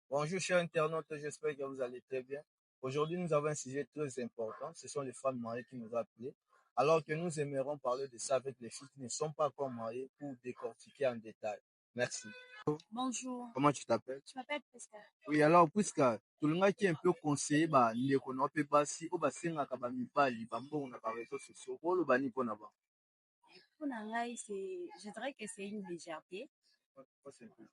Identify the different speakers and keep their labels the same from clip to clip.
Speaker 1: Bonjour chers internautes, j'espère que vous allez très bien. Aujourd'hui, nous avons un sujet très important. Ce sont les femmes mariées qui nous ont appelés. Alors que nous aimerons parler de ça avec les filles qui ne sont pas encore mariées pour décortiquer en détail. Merci.
Speaker 2: Bonjour,
Speaker 1: Comment tu t'appelles?
Speaker 2: je m'appelle Prisca.
Speaker 1: Oui, alors, puisque tout le monde qui est un peu conseillé, ne connaît pas si, ou c'est un kabamipali, on a pas réseaux sociaux, ou le bani qu'on a pas.
Speaker 2: Pour Nangai, je dirais que c'est une légèreté.
Speaker 1: C'est un peu.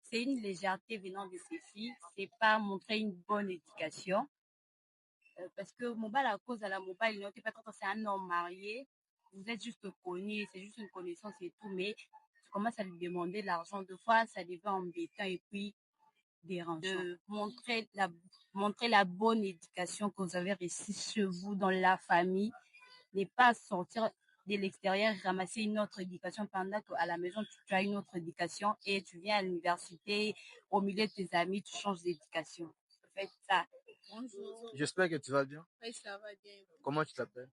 Speaker 2: C'est une légèreté venant de ces filles. C'est pas montrer une bonne éducation. Parce que mobile à cause de la mobile, pas quand c'est un homme marié, vous êtes juste connu, c'est juste une connaissance et tout, mais tu commences à lui demander l'argent deux fois, ça devient embêtant et puis dérangeant. De montrer la bonne éducation que vous avez reçue chez vous dans la famille, n'est pas sortir de l'extérieur, ramasser une autre éducation pendant qu'à la maison, tu as une autre éducation et tu viens à l'université, au milieu de tes amis, tu changes d'éducation. Faites ça.
Speaker 3: Bonjour.
Speaker 1: J'espère que tu vas bien.
Speaker 3: Oui, ça va bien.
Speaker 1: Comment tu t'appelles?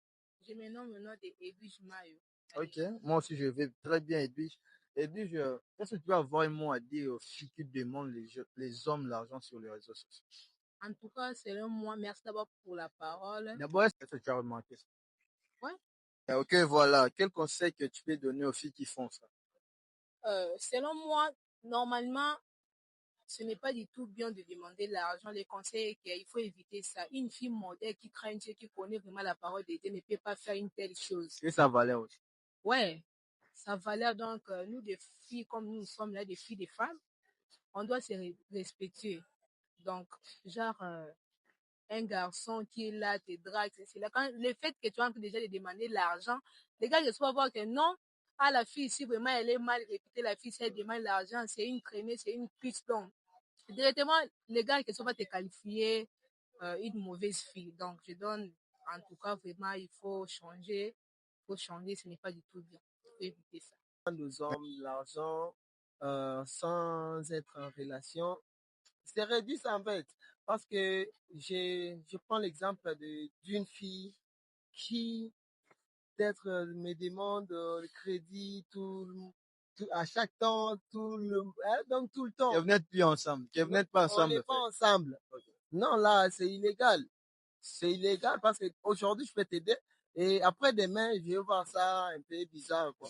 Speaker 3: Je me nomme le nom de Edwige Mayo.
Speaker 1: Ok, moi aussi je vais très bien, Edwige. Edwige, est-ce que tu peux avoir un mot à dire aux filles qui demandent les hommes l'argent sur les réseaux sociaux?
Speaker 3: En tout cas, selon moi, merci d'abord pour la parole.
Speaker 1: D'abord, est-ce que tu as remarqué ça?
Speaker 3: Ouais.
Speaker 1: Ok, voilà. Quel conseil que tu peux donner aux filles qui font ça?
Speaker 3: Selon moi, normalement, ce n'est pas du tout bien de demander l'argent. Les conseils, qu'il faut éviter ça. Une fille modèle qui craint Dieu, qui connaît vraiment la parole de Dieu, ne peut pas faire une telle chose.
Speaker 1: Et ça valait aussi.
Speaker 3: Ouais, ça valait donc, nous, des filles, comme nous sommes là, des filles, des femmes, on doit se respecter. Donc, genre, un garçon qui est là, te drague, c'est là. Quand le fait que tu es en train déjà de demander l'argent, les gars, je dois voir que non, ah, la fille ici, vraiment, elle est mal réputée, la fille, si elle demande l'argent, c'est une traînée, c'est une pute. Donc, directement, les gars, qui sont pas te qualifier une mauvaise fille. Donc, je donne, en tout cas, vraiment, il faut changer. Ce n'est pas du tout bien. Il faut éviter ça.
Speaker 4: Nos hommes l'argent sans être en relation, c'est réduit ça en fait. Parce que je prends l'exemple d'une fille qui peut-être me demande le crédit à chaque temps, donc tout le temps.
Speaker 1: Que vous n'êtes plus ensemble. Que vous n'êtes pas
Speaker 4: On
Speaker 1: ensemble.
Speaker 4: n'est pas ensemble. Non, là, c'est illégal. C'est illégal parce qu'aujourd'hui, je peux t'aider et après-demain, je vais voir ça un peu bizarre, quoi.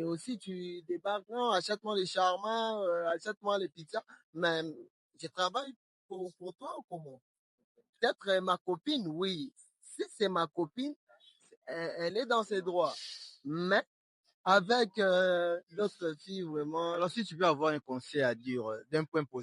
Speaker 4: Aussi, tu débarques, non, achète-moi les charmants, achète-moi les pizzas. Mais je travaille pour toi ou comment? Peut-être ma copine, oui. Si c'est ma copine, elle est dans ses droits. Mais avec d'autres filles, vraiment.
Speaker 1: Alors, si tu peux avoir un conseil à dire d'un point positif.